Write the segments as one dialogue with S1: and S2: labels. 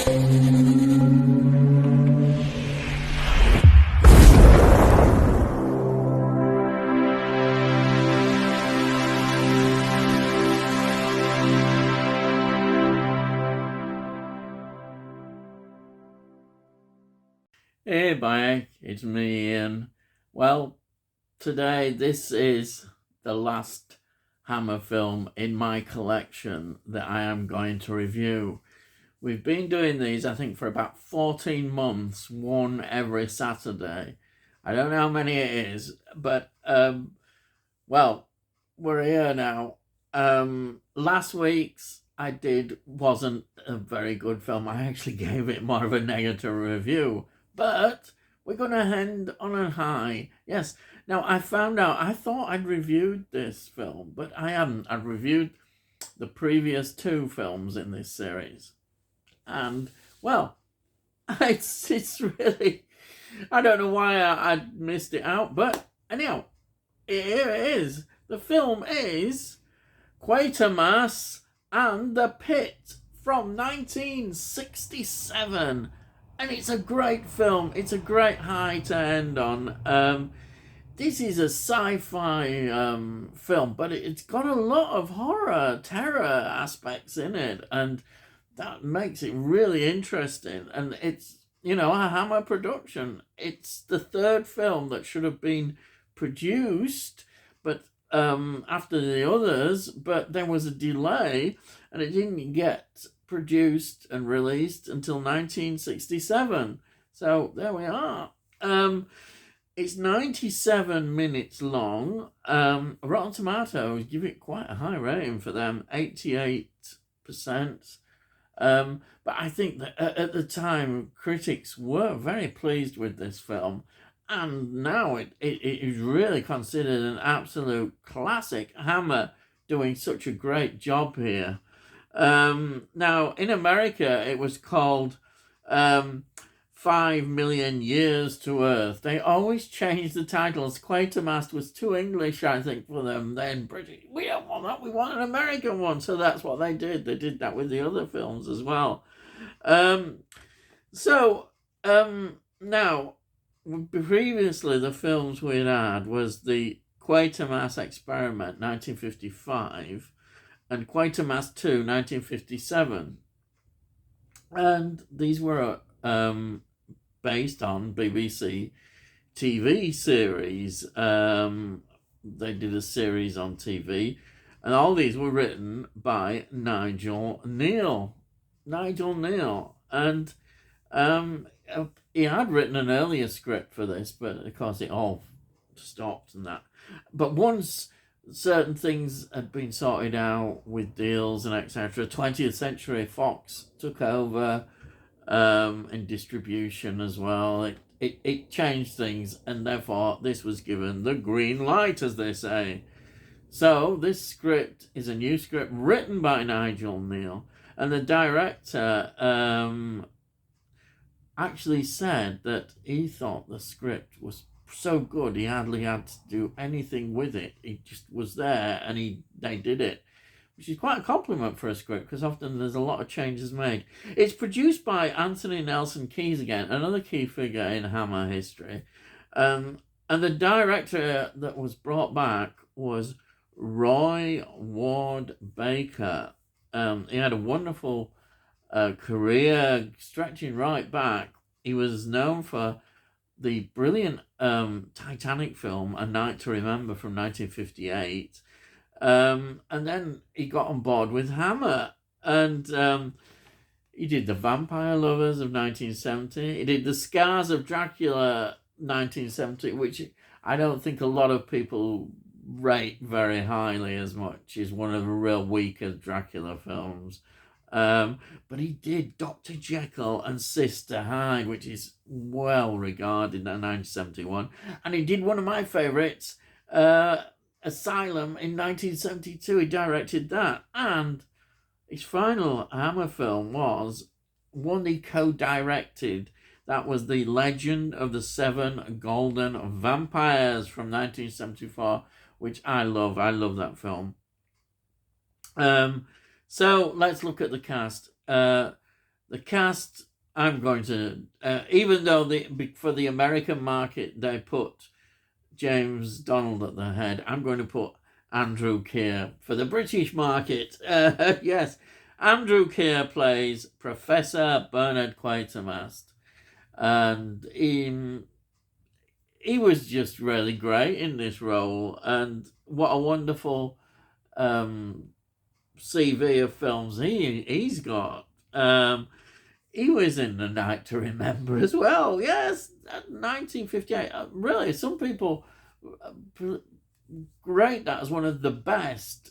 S1: Hey, Mike, it's me, Ian. Well, today this is the last Hammer film in my collection that I am going to review. We've been doing these, I think, for about 14 months, one every Saturday. I don't know how many it is, but, well, we're here now. Last week's wasn't a very good film. I actually gave it more of a negative review. But we're going to end on a high. Yes. Now, I found out, I thought I'd reviewed this film, but I haven't. I've reviewed the previous two films in this series. And, well, it's really, I don't know why I missed it out, but anyhow, here it is. The film is Quatermass and the Pit from 1967. And it's a great film. It's a great high to end on. This is a sci-fi film, but it's got a lot of horror, terror aspects in it. And that makes it really interesting. And it's, a Hammer production. It's the third film that should have been produced, but after the others, but there was a delay and it didn't get produced and released until 1967. So there we are. It's 97 minutes long. Rotten Tomatoes give it quite a high rating for them, 88%. But I think that at the time, critics were very pleased with this film. And now it is really considered an absolute classic. Hammer doing such a great job here. Now, in America, it was called 5 Million Years to Earth. They always change the titles. Quatermass was too English, I think, for them. Then British, we don't want that. We want an American one. So that's what they did. They did that with the other films as well. Now, previously, the films we'd had was the Quatermass Experiment, 1955, and Quatermass 2, 1957. And these were based on BBC TV series. They did a series on TV, and all these were written by Nigel Neal. And he had written an earlier script for this, but of course it all stopped and that. But once certain things had been sorted out with deals and etc., 20th Century Fox took over in distribution as well. It changed things, and therefore this was given the green light, as they say. So this script is a new script written by Nigel Neal, and the director actually said that he thought the script was so good he hardly had to do anything with it. It just was there and they did it, which is quite a compliment for a script because often there's a lot of changes made. It's produced by Anthony Nelson Keyes again, another key figure in Hammer history. And the director that was brought back was Roy Ward Baker. He had a wonderful career stretching right back. He was known for the brilliant Titanic film, A Night to Remember from 1958. And then he got on board with Hammer. And he did The Vampire Lovers of 1970. He did The Scars of Dracula 1970, which I don't think a lot of people rate very highly as much. Is one of the real weaker Dracula films. But he did Dr. Jekyll and Sister Hyde, which is well regarded in 1971. And he did one of my favourites, Asylum, in 1972. He directed that. And his final Hammer film was one he co-directed. That was The Legend of the Seven Golden Vampires from 1974, which I love. I love that film. So let's look at the cast. The cast, I'm going to, even though for the American market they put James Donald at the head, I'm going to put Andrew Keir for the British market. Yes, Andrew Keir plays Professor Bernard Quatermass, and he was just really great in this role, and what a wonderful CV of films he's got. He was in The Night to Remember as well. Yes, 1958. Really, some people rate that as one of the best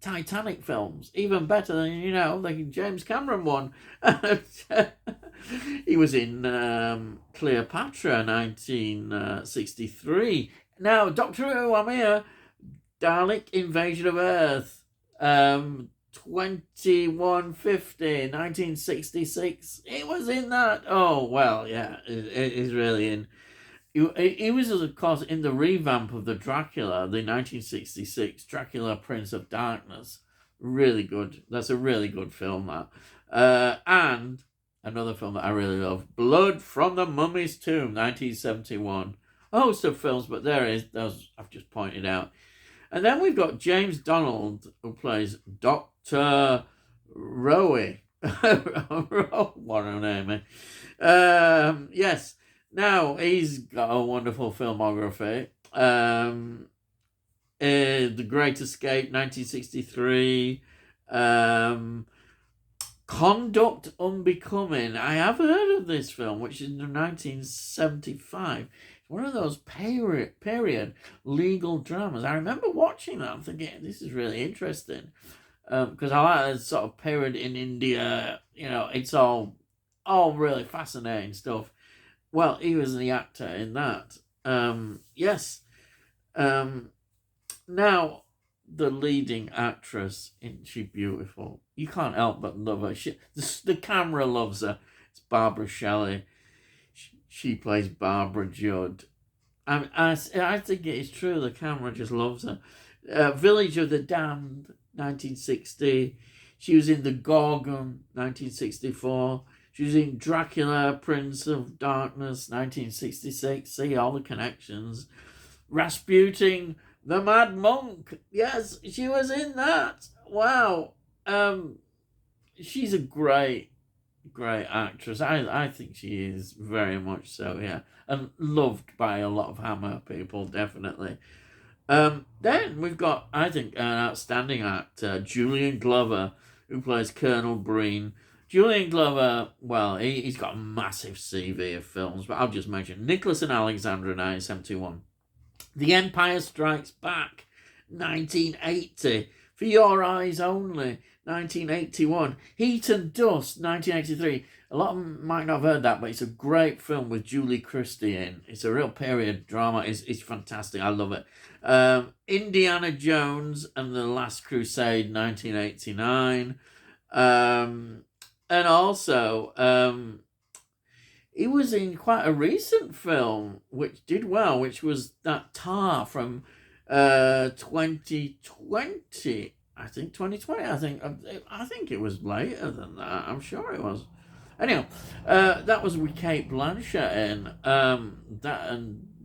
S1: Titanic films, even better than the James Cameron one. He was in Cleopatra, 1963. Now, Doctor Who, I'm here. Dalek Invasion of Earth, 2150, 1966. It was in that. Oh, well, yeah, it is really in. He was, of course, in the revamp of the Dracula, the 1966 Dracula Prince of Darkness. Really good. That's a really good film, that. And another film that I really love, Blood from the Mummy's Tomb, 1971. A host of films, but there is, those I've just pointed out. And then we've got James Donald, who plays Dr. Rowe. What a name, eh? Yes. Now, he's got a wonderful filmography. The Great Escape, 1963. Conduct Unbecoming. I have heard of this film, which is in 1975. It's one of those period legal dramas. I remember watching that. I'm thinking, this is really interesting. Because I like this sort of period in India. It's all really fascinating stuff. Well, he was the actor in that. Yes. Now, the leading actress, isn't she beautiful? You can't help but love her. The camera loves her. It's Barbara Shelley. She plays Barbara Judd. I think it is true. The camera just loves her. Village of the Damned, 1960. She was in The Gorgon, 1964. She was in Dracula, Prince of Darkness, 1966. See, all the connections. Rasputin, the Mad Monk. Yes, she was in that. Wow. She's a great actress. I think she is very much so, yeah. And loved by a lot of Hammer people, definitely. Then we've got, I think, an outstanding actor, Julian Glover, who plays Colonel Breen. Julian Glover, well, he's got a massive CV of films, but I'll just mention Nicholas and Alexandra, 1971. The Empire Strikes Back, 1980. For Your Eyes Only, 1981. Heat and Dust, 1983. A lot of them might not have heard that, but it's a great film with Julie Christie in. It's a real period drama. It's fantastic. I love it. Indiana Jones and the Last Crusade, 1989. And also, he was in quite a recent film which did well, which was that Tar from 2020. I think 2020. I think it was later than that. I'm sure it was. Anyway, that was with Kate Blanchett in.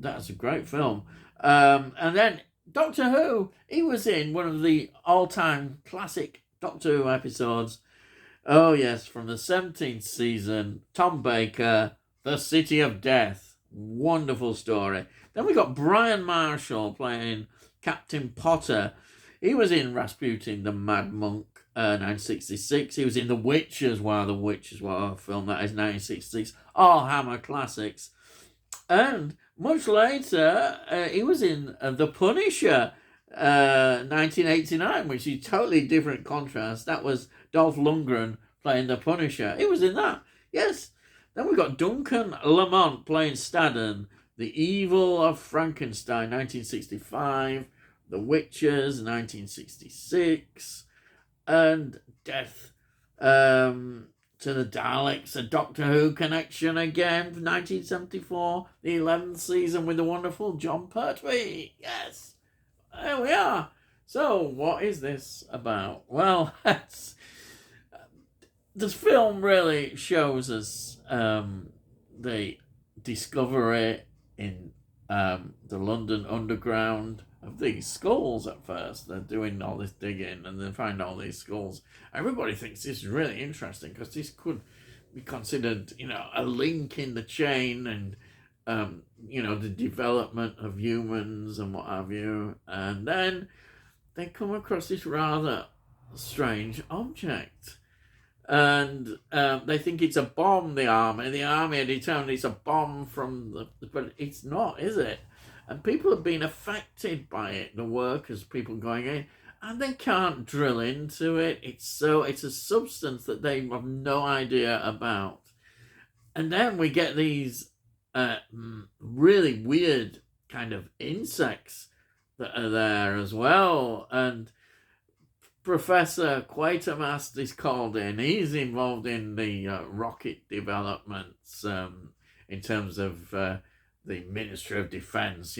S1: That's a great film. And then Doctor Who. He was in one of the all-time classic Doctor Who episodes. Oh yes, from the 17th season. Tom Baker, The City of Death. Wonderful story. Then we got Brian Marshall playing Captain Potter. He was in Rasputin, the Mad Monk, 1966. He was in The Witch as well. The Witch as well, a film that is 1966. All Hammer classics. And much later, he was in The Punisher, 1989, which is totally different contrast. That was Dolph Lundgren playing The Punisher. He was in that. Yes. Then we got Duncan Lamont playing Staddon. The Evil of Frankenstein, 1965. The Witches, 1966. And Death to the Daleks, a Doctor Who connection again, 1974. The 11th season with the wonderful John Pertwee. Yes. There we are. So, what is this about? Well, this film really shows us the discovery in the London Underground of these skulls at first. They're doing all this digging and they find all these skulls. Everybody thinks this is really interesting because this could be considered, a link in the chain and, the development of humans and what have you. And then they come across this rather strange object. And they think it's a bomb, the army. The army are determined it's a bomb but it's not, is it? And people have been affected by it, the workers, people going in, and they can't drill into it. It's a substance that they have no idea about. And then we get these really weird kind of insects that are there as well. And Professor Quatermass is called in. He's involved in the rocket developments in terms of the Ministry of Defense,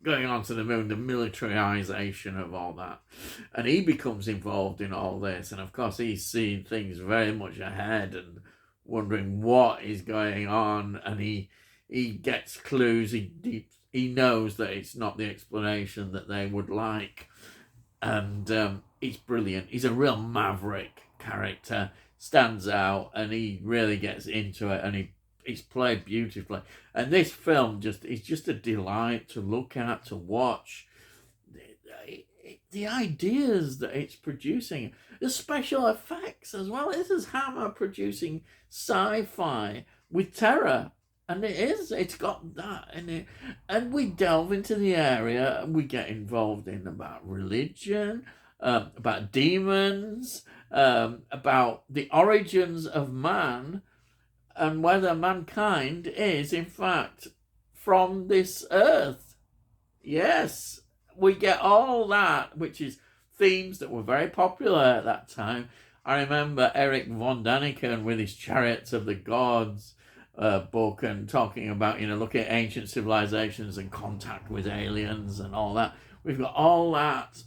S1: going on to the moon, the militarization of all that. And he becomes involved in all this. And of course, he's seeing things very much ahead and wondering what is going on. And he gets clues. He knows that it's not the explanation that they would like. And he's brilliant. He's a real maverick character, stands out, and he really gets into it, and he's played beautifully. And this film is just a delight to look at, to watch. The ideas that it's producing, the special effects as well. This is Hammer producing sci-fi with terror. And it's got that in it. And we delve into the area and we get involved in about religion, about demons, about the origins of man, and whether mankind is, in fact, from this earth. Yes, we get all that, which is themes that were very popular at that time. I remember Eric von Daniken with his Chariots of the Gods book and talking about, looking at ancient civilizations and contact with aliens and all that. We've got all that,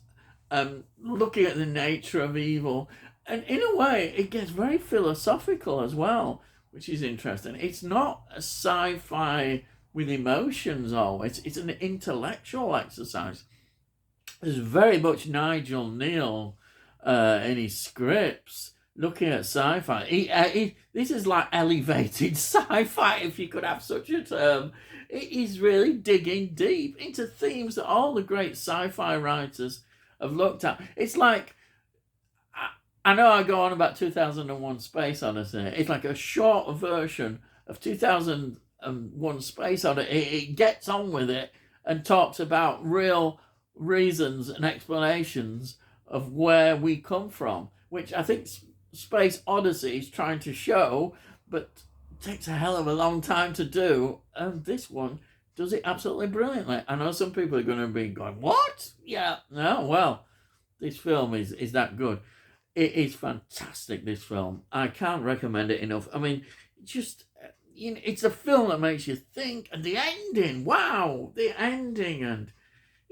S1: looking at the nature of evil. And in a way, it gets very philosophical as well, which is interesting. It's not a sci-fi with emotions always. It's an intellectual exercise. There's very much Nigel Neal in his scripts looking at sci-fi. This is like elevated sci-fi, if you could have such a term. He's really digging deep into themes that all the great sci-fi writers have looked at. It's like, I know I go on about 2001 Space Odyssey. It's like a short version of 2001 Space Odyssey. It gets on with it and talks about real reasons and explanations of where we come from, which I think Space Odyssey is trying to show, but takes a hell of a long time to do. And this one does it absolutely brilliantly. I know some people are going to be going, what? Yeah, no, well, this film is that good. It is fantastic, this film. I can't recommend it enough. I mean, just, it's a film that makes you think. And the ending, wow, the ending. And,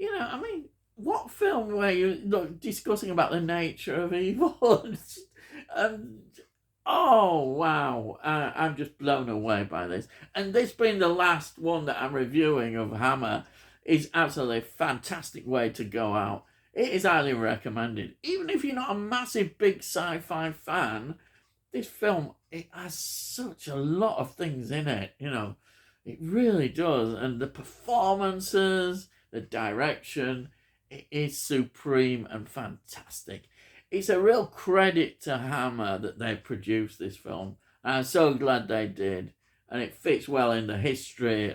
S1: I mean, what film were you discussing about the nature of evil? Oh, wow. I'm just blown away by this. And this being the last one that I'm reviewing of Hammer is absolutely a fantastic way to go out. It is highly recommended. Even if you're not a massive, big sci-fi fan, this film, it has such a lot of things in it, It really does. And the performances, the direction, it is supreme and fantastic. It's a real credit to Hammer that they produced this film. I'm so glad they did. And it fits well in the history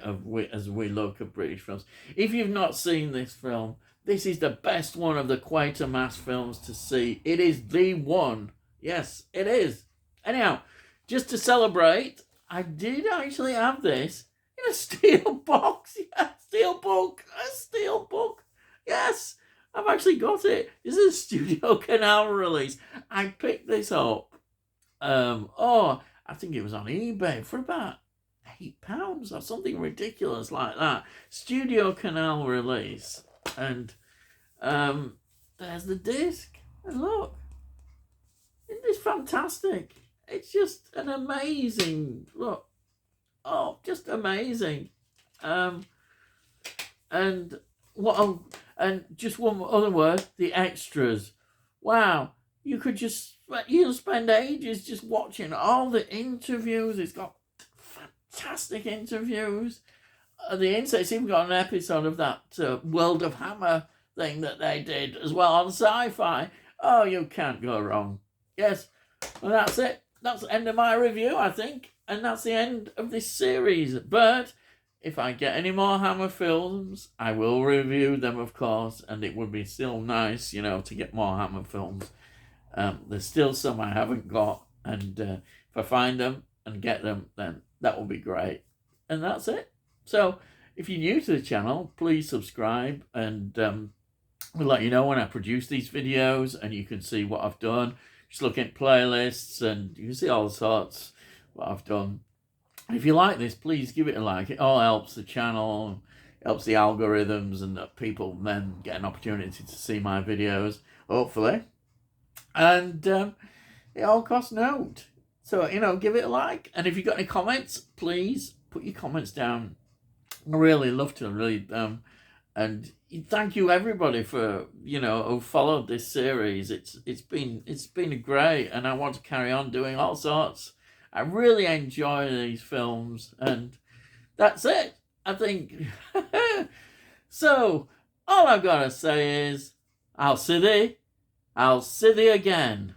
S1: as we look at British films. If you've not seen this film, this is the best one of the Quatermass films to see. It is the one. Yes, it is. Anyhow, just to celebrate, I did actually have this in a steel box. Yeah, a steel book. Yes, I've actually got it. This is a Studio Canal release. I picked this up. I think it was on eBay for about £8 or something ridiculous like that. Studio Canal release. And there's the disc. And look, isn't this fantastic? it's just an amazing look. Oh, just amazing. And what? And just one other word: the extras. Wow, you'll spend ages just watching all the interviews. It's got fantastic interviews. The Insects even got an episode of that World of Hammer thing that they did as well on Sci-Fi. Oh, you can't go wrong. Yes, well, that's it. That's the end of my review, I think. And that's the end of this series. But if I get any more Hammer films, I will review them, of course. And it would be still nice, to get more Hammer films. There's still some I haven't got. And if I find them and get them, then that will be great. And that's it. So if you're new to the channel, please subscribe. And we'll let you know when I produce these videos. And you can see what I've done. Just look at playlists and you can see all sorts what I've done. And if you like this, please give it a like. It all helps the channel, helps the algorithms, and that people then get an opportunity to see my videos, hopefully. And it all costs note. So, give it a like. And if you've got any comments, please put your comments down. I really love to read them. And thank you everybody for who followed this series. It's been great, and I want to carry on doing all sorts. I really enjoy these films, and that's it, I think. So all I've got to say is I'll see thee again.